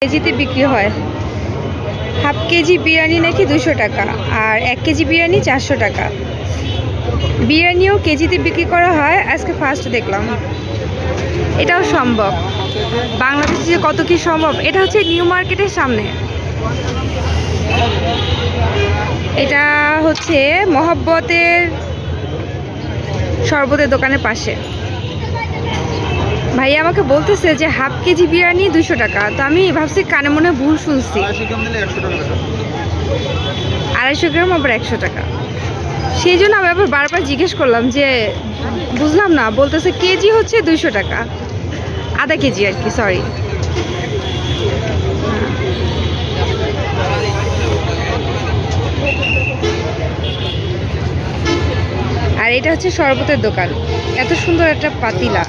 কেজিতে বিক্রি হয়। হাফ কেজি বিরিয়ানি নাকি 200 টাকা আর 1 কেজি বিরিয়ানি 400 টাকা। বিরিয়ানিও কেজিতে বিক্রি করা হয়, আজকে ফার্স্ট দেখলাম। এটাও সম্ভব, বাংলাদেশে যে কত কি সম্ভব। এটা হচ্ছে নিউ মার্কেটের সামনে, এটা হচ্ছে মহব্বতের শরবতের দোকানের পাশে। ভাই আমাকে বলতেছে যে হাফ কেজি বিরিয়ানি 200 টাকা, তো আমি ভাবছি কানে মনে ভুল শুনছি। 250 গ্রাম আবার 100 টাকা। সেই জন্য আমি আবার বারবার জিজ্ঞেস করলাম যে বুঝলাম না, বলতেছে কেজি হচ্ছে 200 টাকা, আধা কেজি আর কি, সরি। আর এটা হচ্ছে শরবতের দোকান, এত সুন্দর একটা পাতিলা।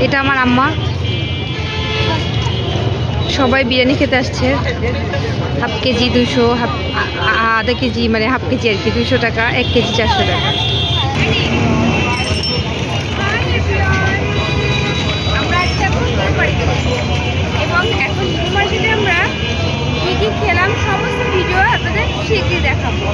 এটা আমার আম্মা, সবাই বিরিয়ানি খেতে আসছে। হাফ কেজি 200, আধা কেজি মানে হাফ কেজি আর কি 200 টাকা, 1 কেজি 400 টাকা। এবং এখন নিউ মার্কেটে আমরা কী কী খেলাম সমস্ত ভিডিও আপনাদের শীঘ্রই দেখাবো।